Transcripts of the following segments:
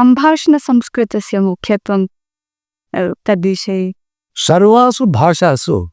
सम्भाषणसंस्कृतस्य मुख्यत्वं तद्विषये। सर्वासु भाषासु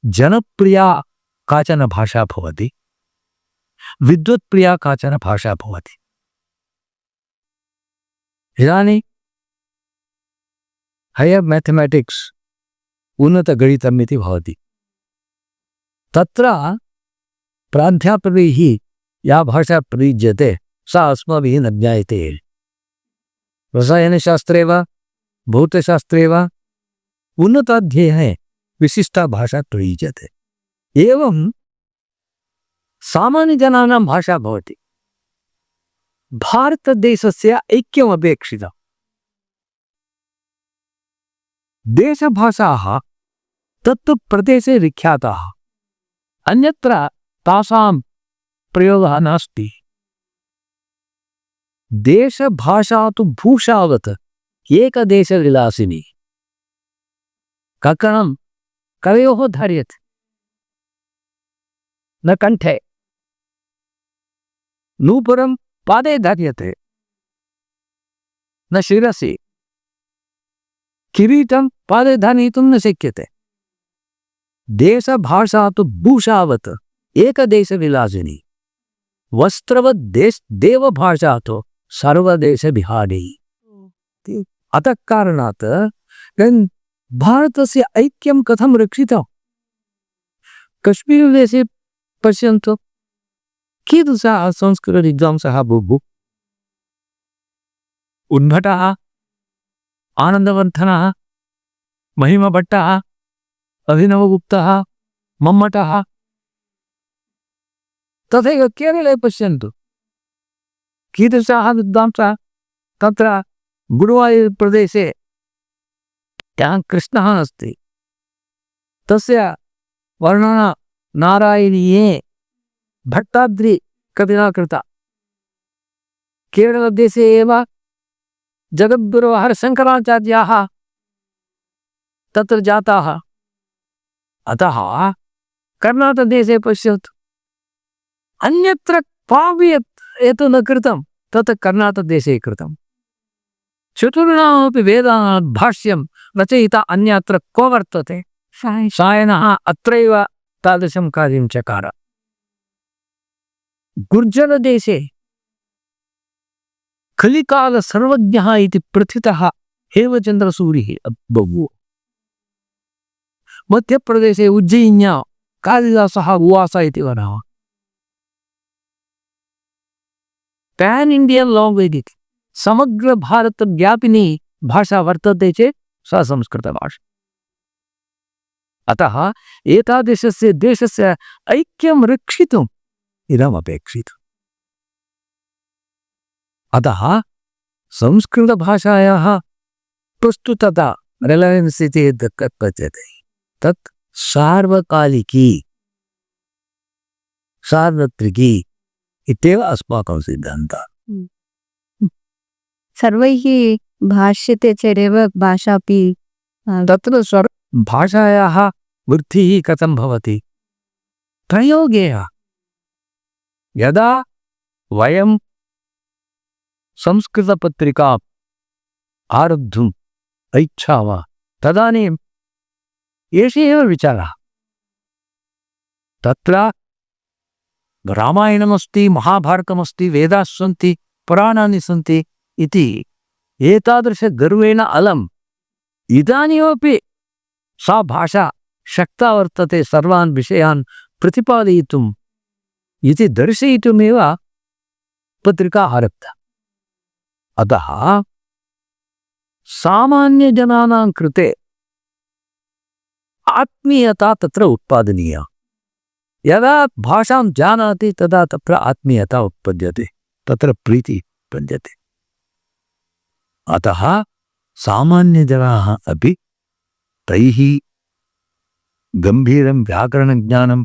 जनप्रिया काचन भाषा भवति, विद्वत्प्रिया काचन भाषा भवति। इदानीं हयर् मैथमेटिक्स उन्नतगणितम् इति भवति। तत्र प्राध्यापकैः या भाषा प्रयुज्यते सा अस्माभिः न ज्ञायते। रसायनशास्त्रे वा भौतशास्त्रे वा उन्नताध्ययने विशिष्टा भाषा प्रयुज्यते। एवं सामान्यजनानां भाषा भवति। भारतदेशस्य ऐक्यमपेक्षितम्। देशभाषाः तत्तु प्रदेशे विख्याताः, अन्यत्र तासां प्रयोगः नास्ति। देशभाषा तु भूषावत् एकदेशविलासिनी। कङ्कणं कवयोः धार्यते, न कण्ठे। नूपुरं पादे धार्यते, न शिरसि। किरीटं पादे धारयितुं न शक्यते। देशभाषा तु भूषावत् एकदेशविलासिनी। वस्त्रवत् देवभाषा तु सर्वदेशविहारी। अतः कारणात् भारतस्य ऐक्यं कथं रक्षितं? कश्मीरदेशे पश्यन्तु, कीदृशाः संस्कृतविद्वांसः भूः। उद्भटः, आनन्दवर्धनः, महिमभट्टः, अभिनवगुप्तः, मम्मटः। तथैव केरले पश्यन्तु, कीदृशाः विद्वांसः। तत्र गुरुवायूर्प्रदेशे कृष्णः अस्ति, तस्य वर्णना नारायणीये भट्टाद्रि कविना कृता। केरलदेशे एव जगद्गुरवः शङ्कराचार्याः तत्र जाताः। अतः कर्णाटकदेशे पश्यतु, अन्यत्र क्वापि यत् न कृतं तत् कर्णाटकदेशे कृतं। चतुर्णामपि वेदानां भाष्यं रचयिता अन्यत्र क्व वर्तते? सायनः अत्रैव तादृशं कार्यं चकार। गुर्जरदेशे कलिकाल सर्वज्ञः इति प्रथितः हेमचन्द्रसूरिः बभूव। मध्यप्रदेशे उज्जयिन्यां कालिदासः उवास इति वदामः। पैन इंडियन लैंग्वेज इति समग्र भारत व्यापिनी भाषा वर्तते चेत् सा संस्कृत भाषा। अतः एतादृशस्य देशस्य ऐक्यं रक्षितुम् इदमपेक्षितम्। अतः संस्कृतभाषायाः प्रस्तुतता रेलेवेन्स् इति कथ्यते, तत् सार्वकालिकी सार्वत्रिकी इत्येव अस्माकं सिद्धान्तः। सर्वैः भाष्यते चेदेव भाषापि तत्र भाषायाः वृद्धिः कथं भवति? प्रयोगेन। यदा वयं संस्कृतपत्रिकाम् आरब्धुम् ऐच्छामः तदानीम् एषः एव विचारः। तत्र रामायणमस्ति, महाभारतमस्ति, वेदाः सन्ति, पुराणानि सन्ति इति एतादृशगर्वेण अलम् इदानीमपि सा भाषा शक्ता वर्तते सर्वान् विषयान् प्रतिपादयितुम् इति दर्शयितुमेव पत्रिका आरब्धा। अतः सामान्यजनानां कृते आत्मीयता तत्र उत्पादनीया। यदा भाषां जानाति तदा तत्र आत्मीयता उत्पद्यते, तत्र प्रीति उत्पद्यते। अतः सामान्यजनाः अपि तैः गंभीरं व्याकरणज्ञानं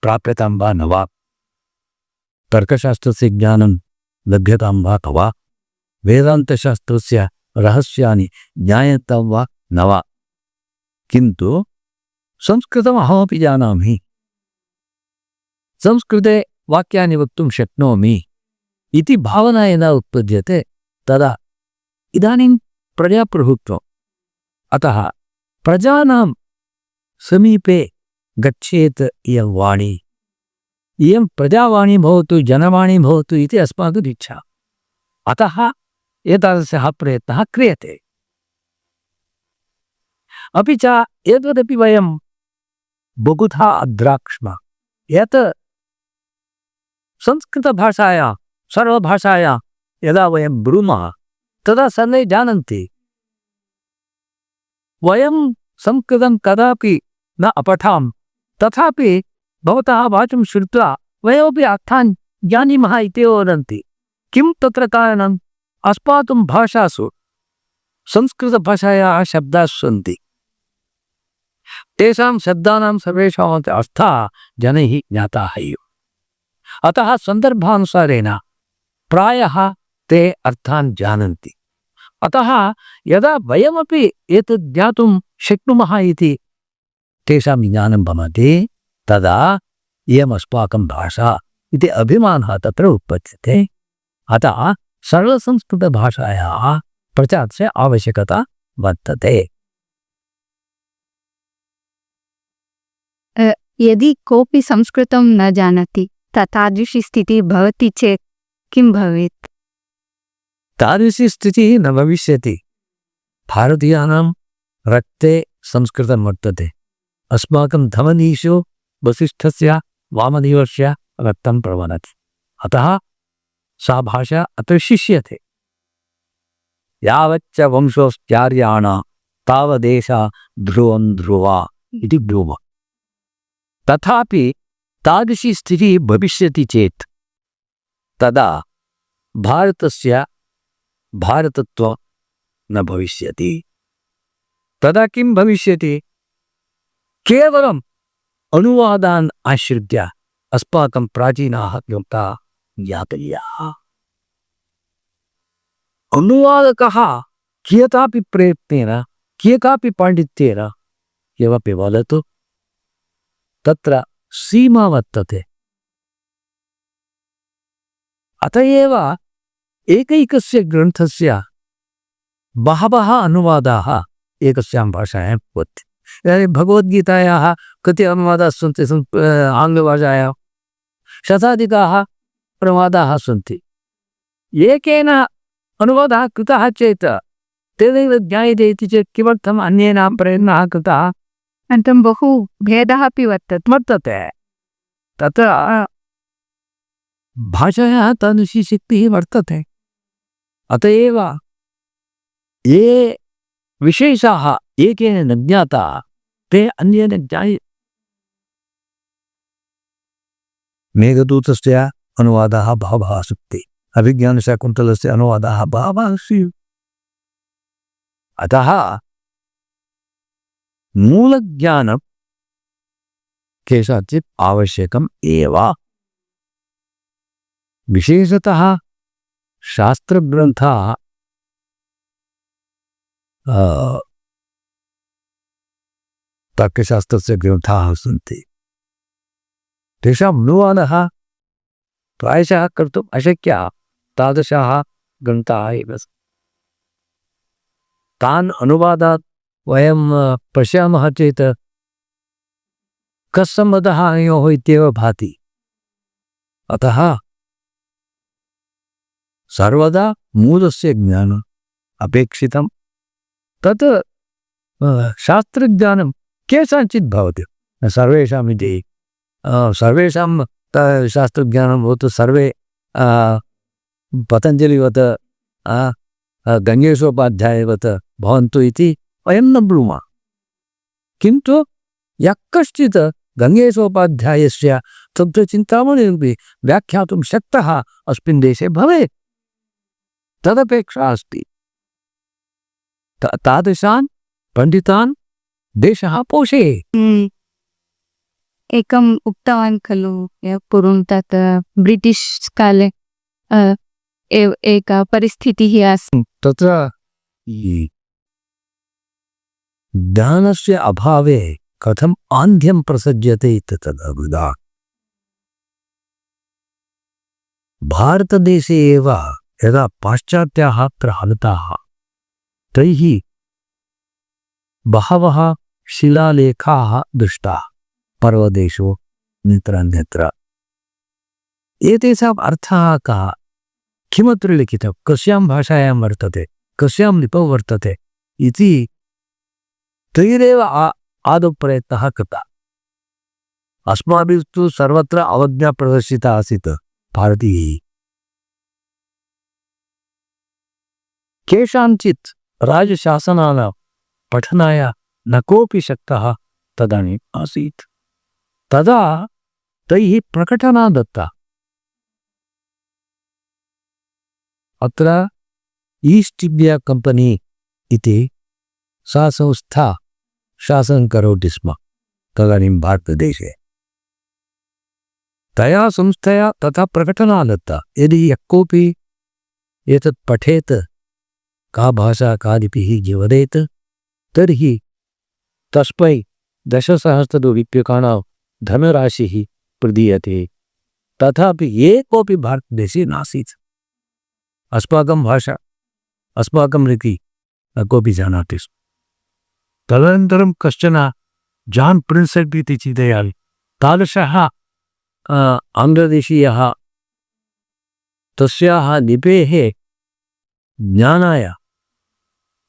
प्राप्यतां वा न वा, तर्कशास्त्रस्य ज्ञानं लभ्यतां वा न वा, वेदान्तशास्त्रस्य रहस्यानि ज्ञायतां वा न वा, किन्तु संस्कृतम् अहमपि जानामि, संस्कृते वाक्यानि वक्तुं शक्नोमि इति भावना यदा उत्पद्यते तदा इदानीं प्रजाप्रभुत्वम्, अतः प्रजानां समीपे गच्छेत् इयं वाणी, इयं प्रजावाणी भवतु जनवाणी भवतु इति अस्माकमिच्छा। अतः एतादृशः प्रयत्नः क्रियते। अपि च एतदपि वयं बहुधा अद्राक्ष्मः यत् संस्कृतभाषायां सर्वभाषायां यदा वयं ब्रूमः तदा सर्वे जानन्ति वयं संस्कृतं कदापि न अपठां, तथापि भवतः वाचं श्रुत्वा वयमपि अर्थान् जानीमः इति वदन्ति। किं तत्र कारणम्? अस्माकं भाषासु संस्कृतभाषायाः शब्दाः सन्ति, तेषां शब्दानां सर्वेषामपि अर्थाः जनैः ज्ञाताः एव। अतः सन्दर्भानुसारेण प्रायः ते अर्थान् जानन्ति। अतः यदा वयमपि एतद् ज्ञातुं शक्नुमः इति तेषां ज्ञानं भवति, तदा इयम् अस्माकं भाषा इति अभिमानः तत्र उत्पद्यते। अतः सर्वसंस्कृतभाषायाः प्रचारस्य आवश्यकता वर्तते। यदि कोऽपि संस्कृतं न जानाति तादृशी स्थितिः भवति चेत् किं भवेत्? तादृशी स्थितिः न भविष्यति। भारतीयानां रक्ते संस्कृतं वर्तते। अस्माकं धमनीषु वसिष्ठस्य वामदेवस्य रक्तं प्रवहति। अतः सा भाषा अत्र शिष्यते। यावच्च वंशोश्चार्याणां तावदेषा ध्रुवं ध्रुवा इति ब्रूमः। तथापि तादृशी स्थितिः भविष्यति चेत् तदा भारतस्य भारतत्वं न भविष्यति। तदा किं भविष्यति? केवलम् अनुवादान् आश्रित्य अस्माकं प्राचीनाः ग्रन्थाः ज्ञातव्याः। अनुवादकः कियतापि प्रयत्नेन कियतापि पाण्डित्येन यमपि वदतु, तत्र सीमा वर्तते। अत एव एकैकस्य ग्रन्थस्य बहवः अनुवादाः एकस्यां भाषायां भवन्ति। इदानीं भगवद्गीतायाः कति अनुवादाः सन्ति? आङ्ग्लभाषायां शताधिकाः अनुवादाः सन्ति। एकेन अनुवादः कृतः चेत् तेनैव ज्ञायते इति चेत् किमर्थम् अन्येनां प्रयत्नः कृतः? अनन्तरं बहु भेदः अपि वर्तते। तत्र भाषायाः तादृशी शक्तिः वर्तते। अत एव ये विशेषाः एकेन न ज्ञाताः ते अन्येन ज्ञाय। मेघदूतस्य अनुवादाः बहवः सन्ति। अभिज्ञानशाकुन्तलस्य अनुवादाः बहवः स्युः। अतः मूलज्ञानं केषाञ्चित् आवश्यकम् एव। विशेषतः शास्त्रग्रन्थाः तर्कशास्त्रस्य ग्रन्थाः सन्ति, तेषाम् अनुवादः प्रायशः कर्तुम् अशक्यः। तादृशाः ग्रन्थाः एव तान् अनुवादात् वयं पश्यामः चेत् कस्सम्बद्धः अनयोः इत्येव भाति। अतः सर्वदा मूलस्य ज्ञानम् अपेक्षितं। तत् शास्त्रज्ञानं केषाञ्चित् भवति, सर्वेषाम् इति सर्वेषां शास्त्रज्ञानं भवतु। सर्वे पतञ्जलिवत् गङ्गेशोपाध्यायवत् भवन्तु इति वयं न ब्रूमः। किन्तु यः कश्चित् गङ्गेशोपाध्यायस्य तत्त्वचिन्तामणिमपि व्याख्यातुं शक्तः अस्मिन् देशे भवेत्, तदपेक्षा अस्ति। तादृशान् पण्डितान् देशः पोषयेत्। एकम् उक्तवान् खलु पूर्वं तत् ब्रिटिश् काले एका परिस्थितिः आसीत्। तत्र ज्ञानस्य अभावे कथम् आन्ध्यं प्रसज्यते इति तद् भारतदेशे एव यदा पाश्चात्याः अत्र आगताः तैः बहवः शिलालेखाः दृष्टाः पर्वदेशो अन्यत्र। एतेषाम् अर्थः कः, किमत्र लिखितं, कस्यां भाषायां वर्तते, कस्यां लिपौ वर्तते इति तैरेव आदौ प्रयत्नः कृतः। अस्माभिः तु सर्वत्र अवज्ञा प्रदर्शिता आसीत् भारतीयैः। केषाञ्चित् राजशासनानां पठनाय न कोऽपि शक्तः तदानीम् आसीत्। तदा तैः प्रकटना दत्ता। अत्र ईस्ट इंडिया कंपनी इति सा संस्था शासनं करोति स्म तदानीं भारतदेशे। तया संस्थया तथा प्रकटना दत्ता। यदि यः कोऽपि एतत् पठेत्, का भाषा का लिपिः इति वदेत्, तर्हि तस्मै 10,000 रूप्यकाणां धनराशिः प्रदीयते। तथापि एकोऽपि भारतदेशे नासीत्। अस्माकं भाषा, अस्माकं लिपि न कोऽपि जानाति स्म। तदनन्तरं कश्चन जान् प्रिन्सेप् इति चिन्तयामि, तादृशः आङ्ग्लदेशीयः तस्याः लिपेः ज्ञानाय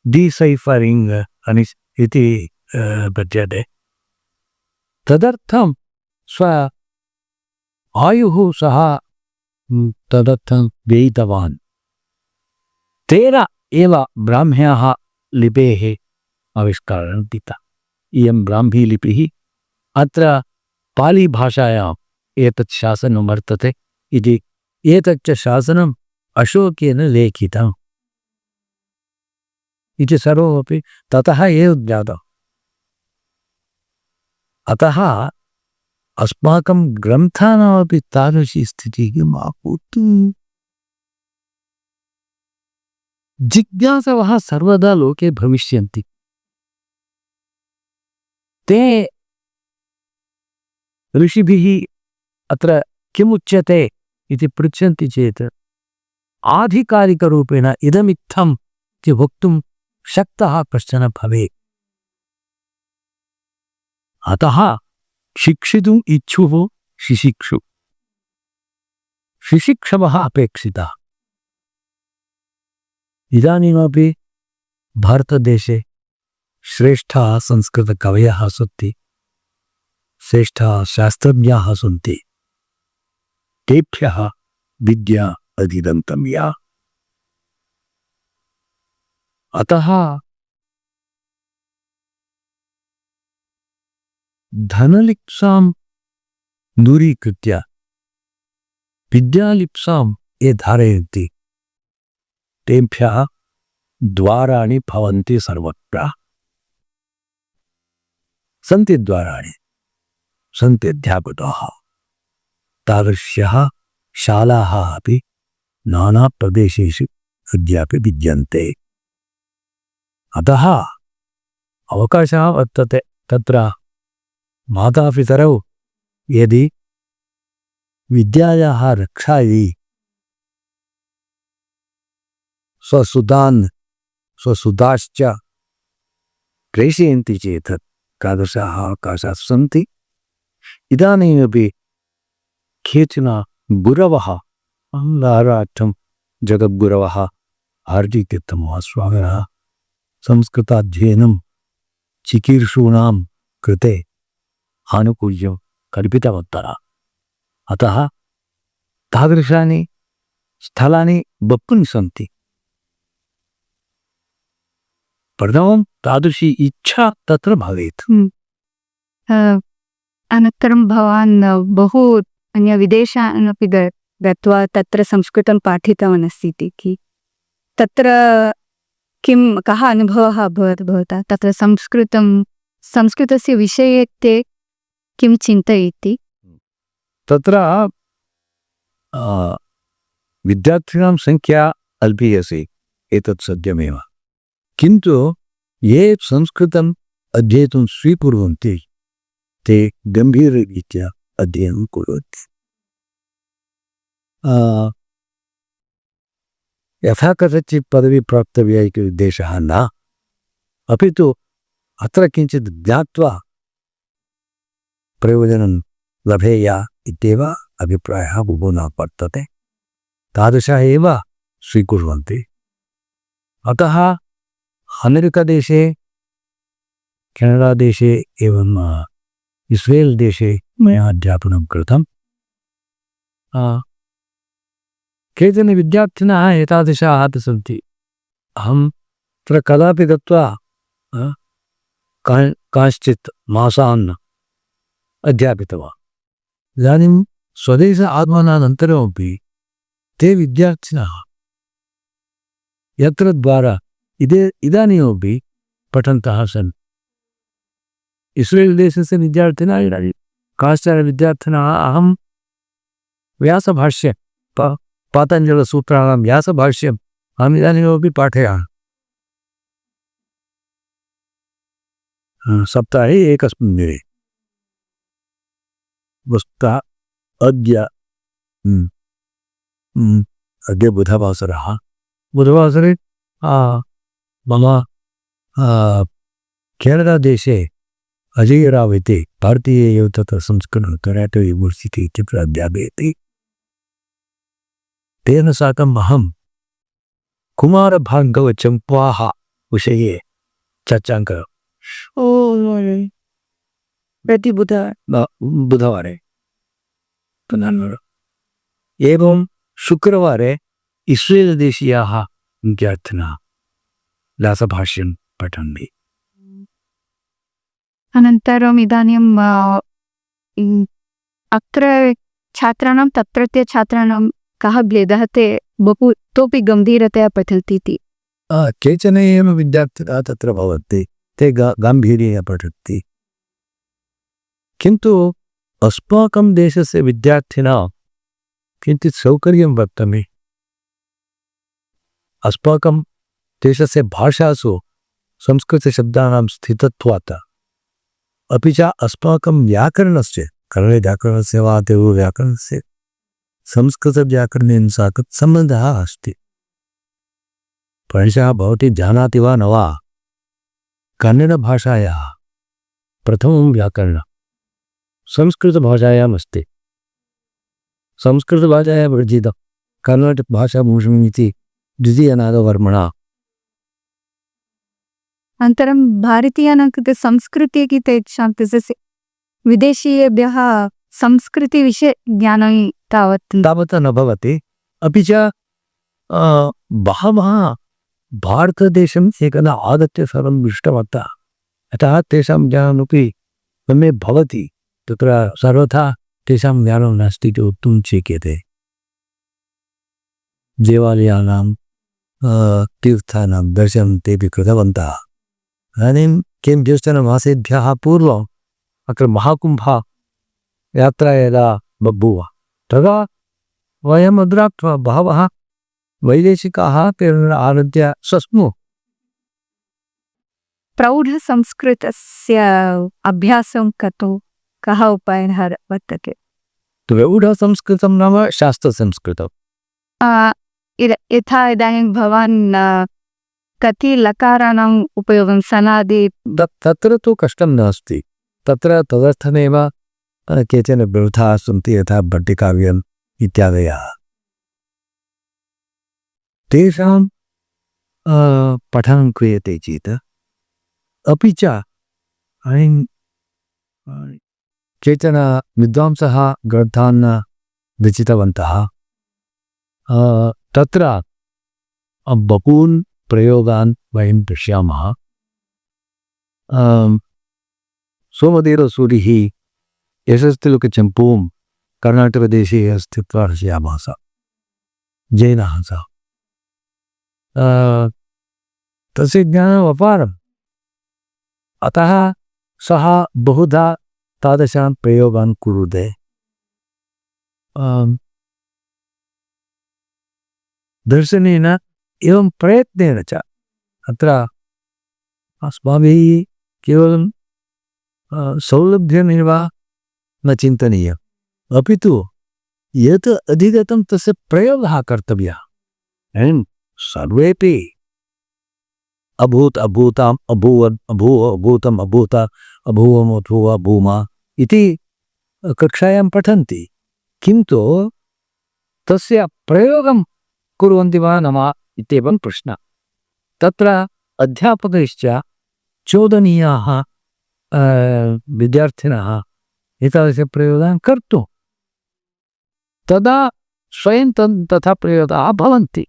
डिसैफरिङ्ग् इति पद्यते। तदर्थं स्व आयुः सः तदर्थं व्ययितवान्। तेन एव ब्राह्म्याः लिपेः आविष्कारः कृतः। इयं ब्राह्मी लिपिः। अत्र पाली भाषायाम् एतत् शासनं वर्तते इति। एतच्च शासनम् अशोकेन लेखितम् इति सर्वमपि ततः एव ज्ञातम्। अतः अस्माकं ग्रन्थानामपि तादृशी स्थितिः मा भूतु। जिज्ञासवः सर्वदा लोके भविष्यन्ति। ते ऋषिभिः अत्र किमुच्यते इति पृच्छन्ति चेत् आधिकारिकरूपेण इदमित्थम् इति वक्तुं शक्तः कश्चन भवेत्। अतः शिक्षितुम् इच्छुः शिशिक्षु, शिशिक्षवः अपेक्षितः। इदानीमपि भारतदेशे श्रेष्ठाः संस्कृतकवयः सन्ति, श्रेष्ठाः शास्त्रज्ञाः सन्ति। तेभ्यः विद्या अधिगन्तव्या। अतः धनलिप्सां दूरीकृत्य विद्यालिप्सां ये धारयन्ति तेभ्यः द्वाराणि भवन्ति सर्वत्र। सन्ति द्वाराणि, सन्ति अध्यापकाः। तादृश्यः शालाः अपि नानाप्रदेशेषु अद्यापि विद्यन्ते। अतः अवकाशः वर्तते। तत्र मातापितरौ यदि विद्यायाः रक्षायै स्वसुतान् स्वसुताश्च प्रेषयन्ति चेत् तादृशाः अवकाशाः सन्ति। इदानीमपि केचन गुरवः, लाराठं जगद्गुरवः भारतीतीर्थमहास्वामिनः संस्कृताध्ययनं चिकीर्षूणां कृते आनुकूल्यं कल्पितवन्तः। अतः तादृशानि स्थलानि बहूनि सन्ति। प्रथमं तादृशी इच्छा तत्र भवेत्। अनन्तरं भवान् बहु अन्यविदेशान् अपि गत्वा तत्र संस्कृतं पाठितवान् अस्ति इति। तत्र कः अनुभवः अभवत् भवता? तत्र संस्कृतस्य विषये ते किं चिन्तयति? तत्र विद्यार्थिनां संख्या अल्पीयसी, एतत् सत्यमेव। किन्तु ये संस्कृतम् अध्येतुं स्वीकुर्वन्ति ते गम्भीररीत्या अध्ययनं कुर्वन्ति। यथा कथचित् पदवी प्राप्तव्या इति उद्देशः न, अपि तु अत्र किञ्चित् ज्ञात्वा प्रयोजनं लभेया इत्येव अभिप्रायः बहुना वर्तते। तादृशः एव स्वीकुर्वन्ति। अतः अमेरिकादेशे, केनडादेशे एवं इस्रेल् देशे मया अध्यापनं कृतं। केचन विद्यार्थिनः एतादृशाः अपि सन्ति। अहं तत्र कदापि गत्वा कांश्चित् मासान् अध्यापितवान्। इदानीं स्वदेश आगमनानन्तरमपि ते विद्यार्थिनः यत्र द्वारा इदानीमपि पठन्तः सन्ति। इस्रेल् देशस्य विद्यार्थिनः इदानीं काश्चन विद्यार्थिनः अहं व्यासभाष्ये पातञ्जलसूत्राणां व्यासभाष्यम् अहम् इदानीमपि पाठयामि। सप्ताहे एकस्मिन् दिने। वस्तुतः अद्य बुधवासरः। बुधवासरे मम केनडादेशे अजयराव् इति भारतीययुवतन्त्रसंस्करणकराटे यूनिवर्सिटि इत्यत्र अध्यापयति। तेन साकम् अहं कुमारभार्गवचम्पाः विषये चर्चां करोमि। प्रति बुधवारे एवं शुक्रवारे इस्रेल् देशीयाः विद्यार्थिनः व्यासभाष्यं पठन्ति। अनन्तरम् इदानीम् अत्र छात्राणां तत्रत्य छात्राणां कः भेदः ते बहु इतोपि गम्भीरतया पठन्ति इति। केचन एव विद्यार्थिनः तत्र भवन्ति, ते गाम्भीर्येण पठन्ति। किन्तु अस्माकं देशस्य विद्यार्थिनां किञ्चित् सौकर्यं वर्तते। अस्माकं देशस्य भाषासु संस्कृतशब्दानां स्थितत्वात् अपि च अस्माकं व्याकरणस्य, कन्नडव्याकरणस्य वा तेलुगुव्याकरणस्य संस्कृतव्याकरणेन साकं सम्बन्धः अस्ति। परञ्च भवती जानाति वा न वा, कन्नडभाषायाः प्रथमं व्याकरणं संस्कृतभाषायाम् अस्ति। संस्कृतभाषायां वर्जितं कन्नडभाषाभूषणम् इति द्वितीयनादवर्मणा। अनन्तरं भारतीयानां कृते संस्कृतिः इति तेषां तस्य विदेशीयेभ्यः संस्कृतिविषये ज्ञानं तावत् न भवति। अपि च बहवः भारतदेशम् एकदा आगत्य सर्वं दृष्टवन्तः, अतः तेषां ज्ञानमपि सम्यक् भवति। तत्र सर्वथा तेषां ज्ञानं नास्ति इति वक्तुं शक्यते। देवालयानां तीर्थानां दर्शनं तेपि कृतवन्तः। इदानीं केभ्यश्चन मासेभ्यः पूर्वम् अत्र महाकुम्भः यात्रा यदा बभूव, तदा वयम् अदृष्ट्वा बहवः वैदेशिकाः आगत्य स्स्मु। प्रौढसंस्कृतस्य अभ्यासं कर्तुं कः उपायः वर्तते? प्रौढसंस्कृतं नाम शास्त्रसंस्कृतं। यथा इदानीं भवान् कति लकाराणाम् उपयोगं सनादि तत्र तु कष्टं नास्ति। तत्र तदर्थमेव केचन ग्रन्थाः सन्ति, यथा भट्टिकाव्यम् इत्यादयः। तेषां पठनं क्रियते चेत्, अपि च केचन विद्वांसः ग्रन्थान् रचितवन्तः। तत्र बहून् प्रयोगान् वयं पश्यामः। सोमदेवसूरिः यशस्तिलकचम्पूं कर्णाटकदेशे स्थित्वा रचयामास, जैनः सः। तस्य ज्ञानम् अपारम्। अतः सः बहुधा तादृशान् प्रयोगान् कुरुते। दर्शनेन एवं प्रयत्नेन च अत्र अस्माभिः केवलं सौलभ्यमेव न चिन्तनीयम्, अपि तु यत् अधिगतं तस्य प्रयोगः कर्तव्यः। सर्वेपि अभूत् अभूताम् अभूवन् अभूव अभूतम् अभूत अभूवम् अभूव भूमा इति कक्षायां पठन्ति, किन्तु तस्य प्रयोगं कुर्वन्ति वा न वा इत्येवं प्रश्नः। तत्र अध्यापकैश्च चोदनीयाः विद्यार्थिनः एतादृशप्रयोगान् कर्तुं तदा स्वयं तथा प्रयोगाः भवन्ति।